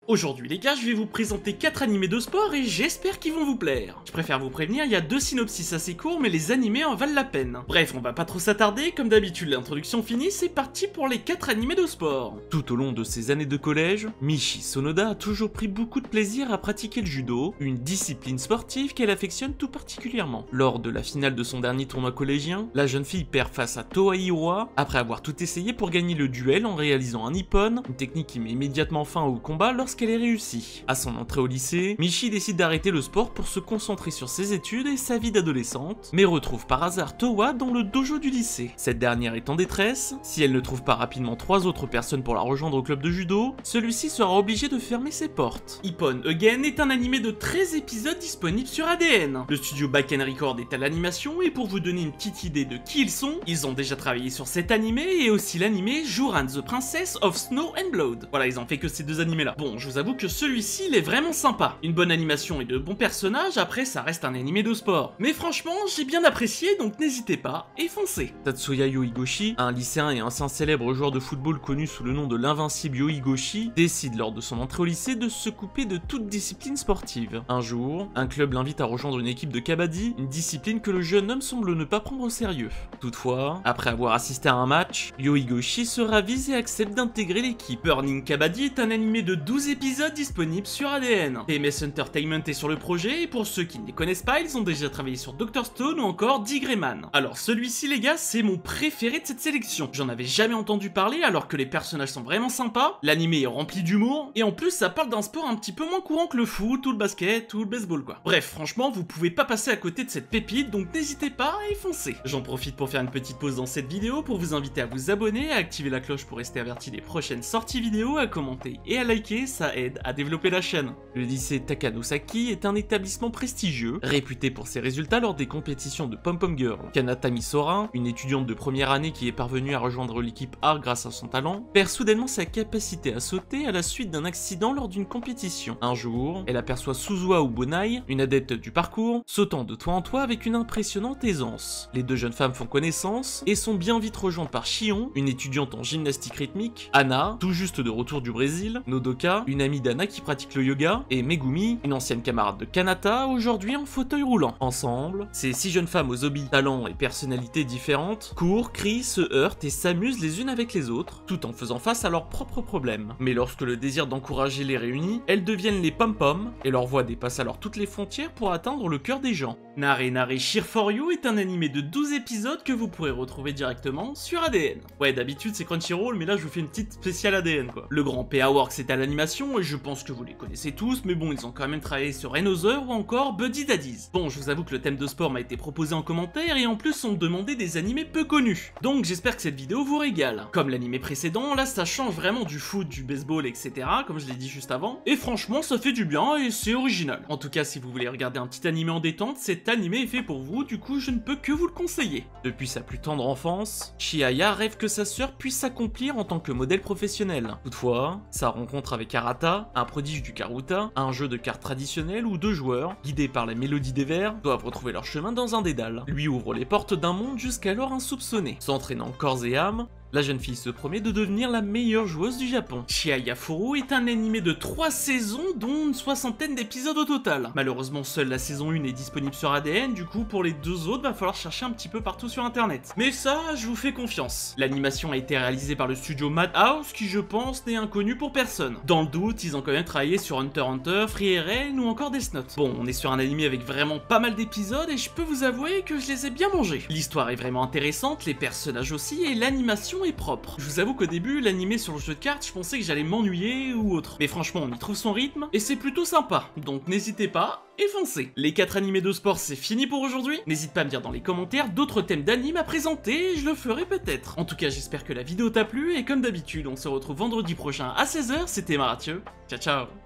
Aujourd'hui les gars, je vais vous présenter 4 animés de sport et j'espère qu'ils vont vous plaire. Je préfère vous prévenir, il y a 2 synopsis assez courts mais les animés en valent la peine. Bref, on va pas trop s'attarder, comme d'habitude l'introduction finie, c'est parti pour les 4 animés de sport. Tout au long de ses années de collège, Michi Sonoda a toujours pris beaucoup de plaisir à pratiquer le judo, une discipline sportive qu'elle affectionne tout particulièrement. Lors de la finale de son dernier tournoi collégien, la jeune fille perd face à Toa Hiroa après avoir tout essayé pour gagner le duel en réalisant un nippon, une technique qui met immédiatement fin au combat lorsqu'elle est réussie. À son entrée au lycée, Michi décide d'arrêter le sport pour se concentrer sur ses études et sa vie d'adolescente, mais retrouve par hasard Toa dans le dojo du lycée. Cette dernière est en détresse, si elle ne trouve pas rapidement 3 autres personnes pour la rejoindre au club de judo, celui-ci sera obligé de fermer ses portes. Ippon Again est un animé de 13 épisodes disponible sur ADN. Le studio Back & Record est à l'animation et pour vous donner une petite idée de qui ils ont déjà travaillé sur cet animé et aussi l'animé Juran the Princess of Snow and Blood. Voilà, ils ont fait que ces 2 animés là. Bon, je vous avoue que celui-ci il est vraiment sympa. Une bonne animation et de bons personnages, après ça reste un animé de sport. Mais franchement, j'ai bien apprécié donc n'hésitez pas et foncez. Tatsuya Yoigoshi, un lycéen et ancien célèbre joueur de football connu sous le nom de l'invincible Yoigoshi, décide lors de son entrée au lycée de se couper de toute discipline sportive. Un jour, un club l'invite à rejoindre une équipe de kabaddi, une discipline que le jeune homme semble ne pas prendre au sérieux. Toutefois, après avoir assisté à un match, Yoigoshi se ravise et accepte d'intégrer l'équipe. Burning Kabaddi est un animé de 12 épisodes disponible sur ADN. TMS Entertainment est sur le projet et pour ceux qui ne les connaissent pas, ils ont déjà travaillé sur Dr Stone ou encore Digreman. Alors celui-ci les gars, c'est mon préféré de cette sélection. J'en avais jamais entendu parler alors que les personnages sont vraiment sympas, l'animé est rempli d'humour et en plus ça parle d'un sport un petit peu moins courant que le foot ou le basket ou le baseball quoi. Bref, franchement, vous pouvez pas passer à côté de cette pépite donc n'hésitez pas à y foncer. J'en profite pour faire une petite pause dans cette vidéo pour vous inviter à vous abonner, à activer la cloche pour rester averti des prochaines sorties vidéo, à commenter et à liker, ça aide à développer la chaîne. Le lycée Takanosaki est un établissement prestigieux, réputé pour ses résultats lors des compétitions de Pom-Pom Girl. Kanata Misora, une étudiante de première année qui est parvenue à rejoindre l'équipe art grâce à son talent, perd soudainement sa capacité à sauter à la suite d'un accident lors d'une compétition. Un jour, elle aperçoit Suzuha Ubonai, une adepte du parcours, sautant de toit en toit avec une impressionnante aisance. Les 2 jeunes femmes font connaissance et sont bien vite rejointes par Shion, une étudiante en gymnastique rythmique, Anna, tout juste de retour du Brésil, Nodoka, une amie d'Anna qui pratique le yoga, et Megumi, une ancienne camarade de Kanata, aujourd'hui en fauteuil roulant. Ensemble, ces 6 jeunes femmes aux hobbies, talents et personnalités différentes courent, crient, se heurtent et s'amusent les unes avec les autres, tout en faisant face à leurs propres problèmes. Mais lorsque le désir d'encourager les réunit, elles deviennent les pom-pom, et leur voix dépasse alors toutes les frontières pour atteindre le cœur des gens. Nare Nare Cheer for You est un animé de 12 épisodes que vous pourrez retrouver directement sur ADN. Ouais, d'habitude c'est Crunchyroll, mais là je vous fais une petite spéciale ADN quoi. Le grand PA Works est à l'animation et je pense que vous les connaissez tous, mais bon, ils ont quand même travaillé sur Another ou encore Buddy Daddies. Bon, je vous avoue que le thème de sport m'a été proposé en commentaire et en plus on me demandait des animés peu connus. Donc j'espère que cette vidéo vous régale. Comme l'animé précédent, là ça change vraiment du foot, du baseball, etc. comme je l'ai dit juste avant. Et franchement, ça fait du bien et c'est original. En tout cas, si vous voulez regarder un petit animé en détente, cet animé est fait pour vous, du coup je ne peux que vous le conseiller. Depuis sa plus tendre enfance, Chihaya rêve que sa sœur puisse s'accomplir en tant que modèle professionnel. Toutefois, sa rencontre avec Arata, un prodige du Karuta, un jeu de cartes traditionnel où 2 joueurs, guidés par la mélodie des vers, doivent retrouver leur chemin dans un dédale, lui ouvre les portes d'un monde jusqu'alors insoupçonné. S'entraînant corps et âme, la jeune fille se promet de devenir la meilleure joueuse du Japon. Chihaya Furu est un animé de 3 saisons, dont une 60aine d'épisodes au total. Malheureusement, seule la saison 1 est disponible sur ADN, du coup pour les 2 autres, va falloir chercher un petit peu partout sur internet. Mais ça, je vous fais confiance. L'animation a été réalisée par le studio Madhouse, qui je pense n'est inconnu pour personne. Dans le doute, ils ont quand même travaillé sur Hunter x Hunter, Free RN ou encore Death Note. Bon, on est sur un animé avec vraiment pas mal d'épisodes et je peux vous avouer que je les ai bien mangés. L'histoire est vraiment intéressante, les personnages aussi, et l'animation est propre. Je vous avoue qu'au début, l'animé sur le jeu de cartes, je pensais que j'allais m'ennuyer ou autre. Mais franchement, on y trouve son rythme et c'est plutôt sympa. Donc n'hésitez pas et foncez. Les 4 animés de sport, c'est fini pour aujourd'hui. N'hésite pas à me dire dans les commentaires d'autres thèmes d'anime à présenter et je le ferai peut-être. En tout cas, j'espère que la vidéo t'a plu et comme d'habitude, on se retrouve vendredi prochain à 16 h. C'était Marathieu. Ciao ciao.